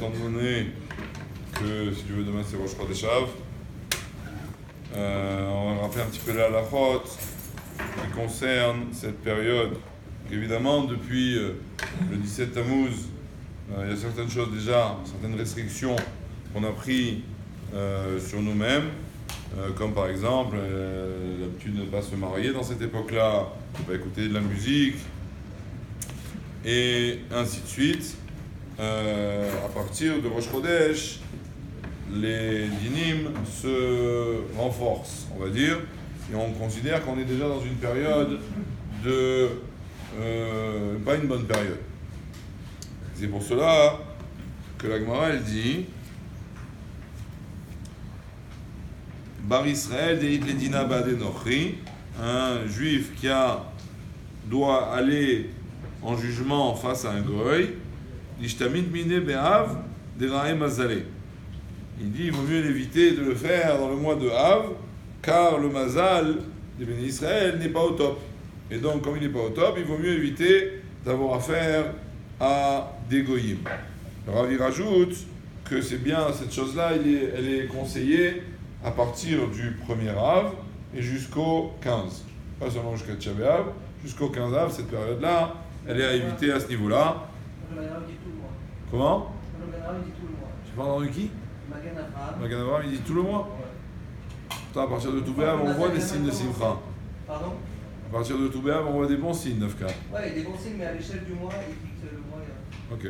étant donné que, si tu veux, demain c'est Rosh Chodesh Av, on va rappeler un petit peu la halachot qui concerne cette période. Évidemment, depuis le 17 Tammuz, il y a certaines choses déjà, certaines restrictions qu'on a prises sur nous-mêmes, comme par exemple l'habitude de ne pas se marier dans cette époque-là, de ne pas écouter de la musique, et ainsi de suite. À partir de Rosh Chodesh, les dinim se renforcent, on va dire, et on considère qu'on est déjà dans une période de pas une bonne période. C'est pour cela que la Gemara elle dit Bar Israël deit ledina ba'adenochri, un juif qui doit aller en jugement face à un goy, l'ishtamit mine be'av deraim mazaleh. Il dit il vaut mieux l'éviter de le faire dans le mois de Av, car le mazal des bénis Israël n'est pas au top. Et donc, comme il n'est pas au top, il vaut mieux éviter d'avoir affaire à des goyim. Le Rav rajoute que c'est bien, cette chose-là, elle est conseillée à partir du 1er Av et jusqu'au 15. Pas seulement jusqu'à Tchabé Av, jusqu'au 15 Av, cette période-là, elle est à éviter à ce niveau-là. Comment? J'ai pas entendu qui? Magan Avraham, il dit tout le mois. Pourtant, à partir de Toubé Av, on voit des signes de Simcha. Pardon? À partir de Toubé Av, on voit des bons signes, 9K. Ouais, il y a des bons signes, mais à l'échelle du mois, il dit que le mois est... Ok.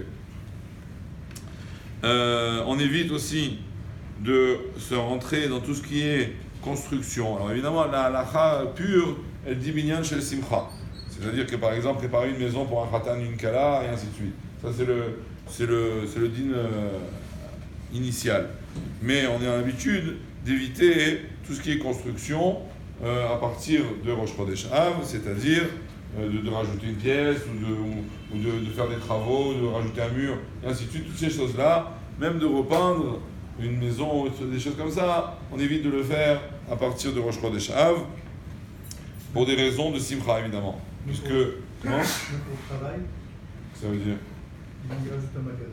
On évite aussi de se rentrer dans tout ce qui est construction. Alors évidemment, la halakha pure, elle dit binyan shel simcha. C'est-à-dire que par exemple, préparer une maison pour un khatan, une kala, et ainsi de suite. Ça, c'est le din initial. Mais on est en habitude d'éviter tout ce qui est construction à partir de Rosh Chodesh Av, c'est-à-dire de rajouter une pièce ou de faire des travaux, de rajouter un mur, et ainsi de suite. Toutes ces choses-là, même de repeindre une maison, des choses comme ça, on évite de le faire à partir de Rosh Chodesh Av, pour des raisons de Simcha, évidemment. Puisque... Comment ? Pour le travail, ça veut dire ? il rajoute un magasin.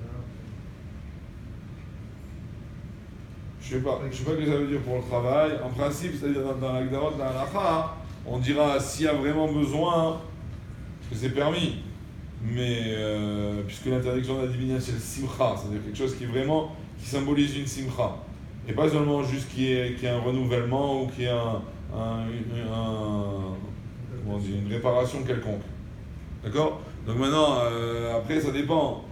Je sais pas ce que ça veut dire pour le travail. En principe, c'est-à-dire dans la Gdarot, dans la Lacha, on dira s'il y a vraiment besoin, que c'est permis. Mais puisque l'interdiction de la divination, c'est le simcha, c'est-à-dire quelque chose qui symbolise une simcha. Et pas seulement juste qu'il y ait un renouvellement ou qu'il y ait une réparation quelconque. D'accord ? Donc maintenant, après, ça dépend.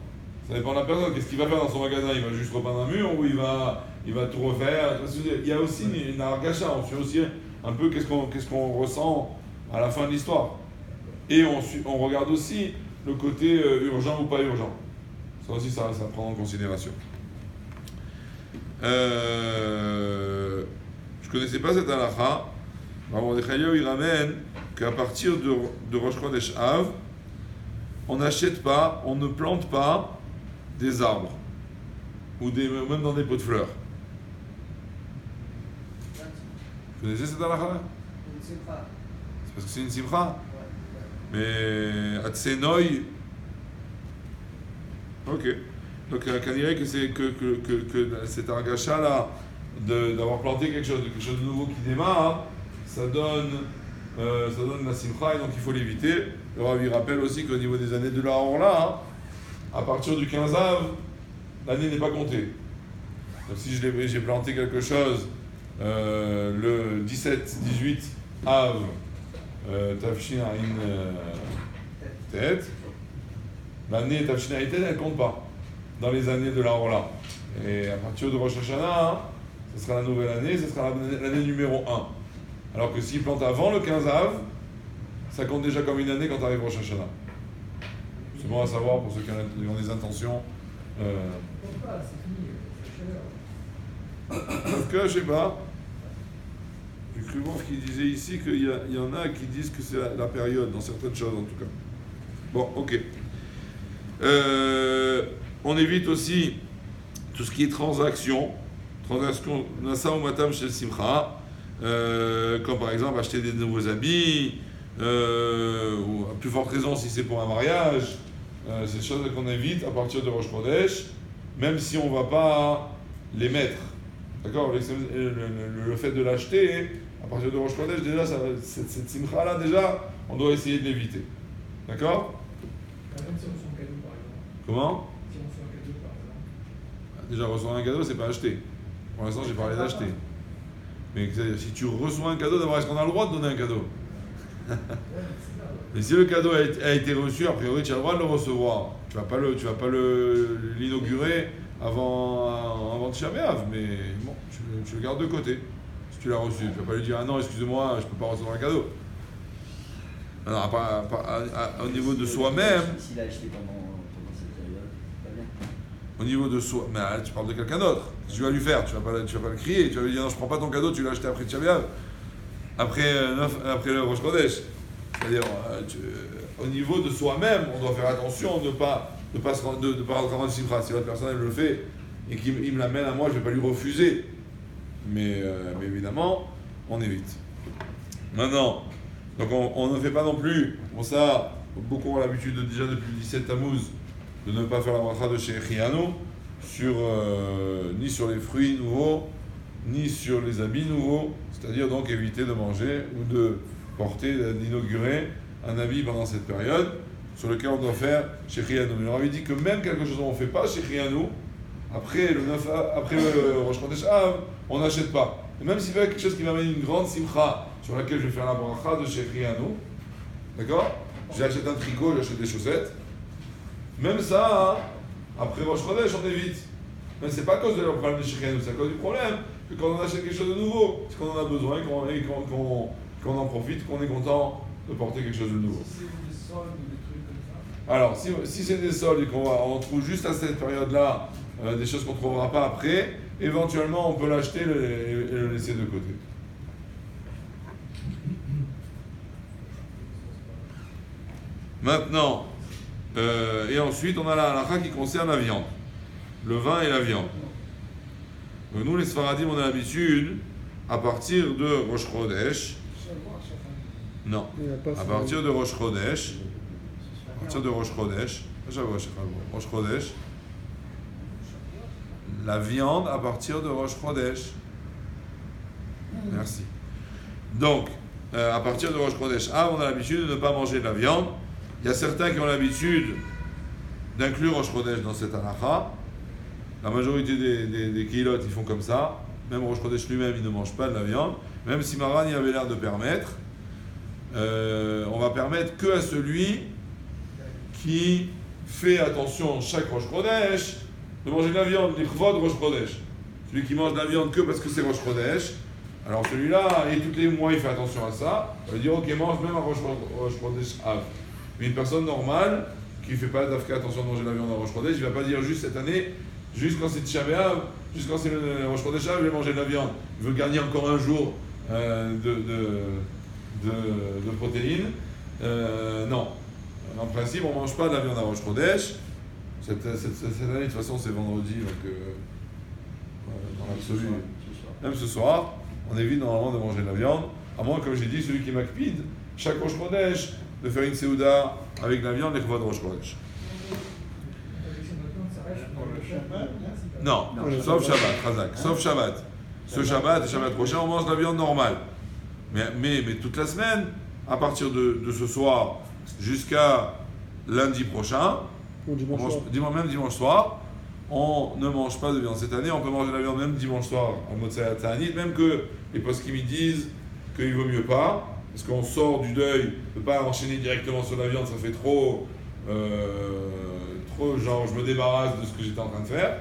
Ça dépend de la personne. Qu'est-ce qu'il va faire dans son magasin ? Il va juste repeindre un mur ou il va tout refaire. Il y a aussi une argacha. On suit aussi un peu qu'est-ce qu'on ressent à la fin de l'histoire. Et on regarde aussi le côté urgent ou pas urgent. Ça aussi, ça prend en considération. Je connaissais pas cette halakha. Mordechai il ramène qu'à partir de Rosh Chodesh Av, on n'achète pas, on ne plante pas des arbres, ou même dans des pots de fleurs. Vous connaissez cette halakha? C'est une simcha. C'est parce que c'est une simcha? Ouais. Mais Atsenoi. Ok. Donc on dirait que c'est que cet argacha là d'avoir planté quelque chose de nouveau qui démarre, ça donne la simcha et donc il faut l'éviter. Le Rav il rappelle aussi qu'au niveau des années de la Orla, à partir du 15 Av, l'année n'est pas comptée. Donc si j'ai planté quelque chose le 17-18 Av, Tafshin Aïn Tet, l'année Tafshin Aïn Tet, elle ne compte pas dans les années de la Orla. Et à partir de Rosh Hashanah, ce sera la nouvelle année, ce sera l'année numéro 1. Alors que s'il plante avant le 15 Av, ça compte déjà comme une année quand arrive Rosh Hashanah. C'est bon à savoir pour ceux qui ont des intentions. Pourquoi c'est fini, c'est chaleur. Parce que, je sais pas, j'ai cru voir qu'il disait ici qu'il y en a qui disent que c'est la période, dans certaines choses en tout cas. Bon, ok. On évite aussi tout ce qui est transaction Nasa ou Matam chez Simcha, comme par exemple acheter des nouveaux habits, ou à plus forte raison si c'est pour un mariage. C'est des choses qu'on évite à partir de Rosh Chodesh, même si on ne va pas les mettre. D'accord? Le fait de l'acheter, à partir de Rosh Chodesh, déjà, cette simcha-là, déjà, on doit essayer de l'éviter. D'accord? Même si on reçoit un cadeau, par exemple. Comment? Si on reçoit un cadeau, par exemple. Déjà, recevoir un cadeau, c'est pas acheter. Pour l'instant, j'ai parlé d'acheter. Mais si tu reçois un cadeau, d'abord, est-ce qu'on a le droit de donner un cadeau? Mais si le cadeau a été reçu, a priori, tu as le droit de le recevoir. Tu vas pas l'inaugurer avant Tisha B'Av, mais bon, tu le gardes de côté. Si tu l'as reçu, tu vas pas lui dire ah non, excusez-moi, je peux pas recevoir un cadeau. Alors, au niveau de soi-même. S'il a acheté pendant cette période, pas bien. Au niveau de soi, mais tu parles de quelqu'un d'autre. Tu vas lui faire, tu vas pas le crier, tu vas lui dire non, je prends pas ton cadeau, tu l'as acheté après Tisha B'Av, après le Rosh Chodesh. C'est-à-dire, au niveau de soi-même, on doit faire attention de ne pas rentrer dans le simcha. Si l'autre personne elle le fait et qu'il me l'amène à moi, je ne vais pas lui refuser. Mais évidemment, on évite. Maintenant, donc on ne fait pas non plus, bon ça, beaucoup ont l'habitude déjà depuis le 17 Tammuz, de ne pas faire la bracha de Shechianu ni sur les fruits nouveaux, ni sur les habits nouveaux, c'est-à-dire donc éviter de manger ou de porter, d'inaugurer un habit pendant cette période sur lequel on doit faire Shechianu. Mais on avait dit que même quelque chose qu'on ne fait pas Shechianu, après le Rosh Chodesh Av, on n'achète pas. Et même s'il y a quelque chose qui m'amène une grande simcha sur laquelle je vais faire la bracha de Shechianu, d'accord? J'achète un tricot, j'achète des chaussettes. Même ça, après Rosh Chodesh, on évite. Mais c'est pas à cause de problème de Shechianu, c'est à cause du problème que quand on achète quelque chose de nouveau, c'est qu'on en a besoin, qu'on en profite, qu'on est content de porter quelque chose de nouveau. Si c'est des soldes ou des trucs comme ça. Alors, si c'est des soldes et qu'on trouve juste à cette période-là des choses qu'on ne trouvera pas après, éventuellement on peut l'acheter et le laisser de côté. Maintenant, et ensuite on a la halakha qui concerne la viande, le vin et la viande. Donc nous les Sfaradim on a l'habitude, à partir de Rosh Chodesh, non, à partir de Rosh Chodesh, Rosh Chodesh, la viande à partir de Rosh Chodesh. Merci. Donc, à partir de Rosh Chodesh, on a l'habitude de ne pas manger de la viande. Il y a certains qui ont l'habitude d'inclure Rosh Chodesh dans cette halakha. La majorité des kilotes, ils font comme ça. Même Rosh Chodesh lui-même, il ne mange pas de la viande. Même si Maran y avait l'air de permettre, on va permettre que à celui qui fait attention chaque Rosh Chodesh de manger de la viande, les chvod Rosh Chodesh. Celui qui mange de la viande que parce que c'est Rosh Chodesh, alors celui-là, et tous les mois il fait attention à ça, il va dire ok, mange même à Rosh Chodesh Av. Mais une personne normale qui ne fait pas attention de manger de la viande à Rosh Chodesh, il ne va pas dire juste cette année, juste quand c'est Tisha B'Av, juste quand c'est le Rosh Chodesh Av, je vais manger de la viande. Il veut gagner encore un jour de protéines. Non. En principe, on ne mange pas de la viande à Rosh Chodesh. Cette année, de toute façon, c'est vendredi, donc dans l'absolu, même ce soir, on évite normalement de manger de la viande. À moins, comme j'ai dit, celui qui m'acpide, chaque Rosh Chodesh, de faire une Seouda avec de la viande et de Rosh Chodesh. Non, sauf Shabbat, Khazak, sauf Shabbat. Ce Shabbat et Shabbat prochain, on mange de la viande normale. Mais toute la semaine, à partir de ce soir jusqu'à lundi prochain, même dimanche soir, on ne mange pas de viande. Cette année, on peut manger de la viande même dimanche soir, en mode Ta'anit, même que les poskim me disent qu'il vaut mieux pas, parce qu'on sort du deuil, on ne peut pas enchaîner directement sur la viande, ça fait trop genre je me débarrasse de ce que j'étais en train de faire.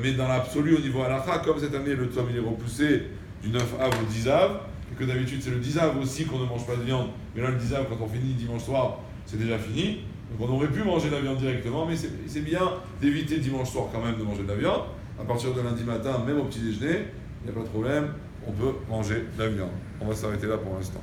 Mais dans l'absolu, au niveau halakha, comme cette année le Tzom il est repoussé du 9 Av au 10 Av, et que d'habitude c'est le 10 Av aussi qu'on ne mange pas de viande, mais là le 10 Av, quand on finit dimanche soir, c'est déjà fini. Donc on aurait pu manger de la viande directement, mais c'est bien d'éviter dimanche soir quand même de manger de la viande. À partir de lundi matin, même au petit déjeuner, il n'y a pas de problème, on peut manger de la viande. On va s'arrêter là pour l'instant.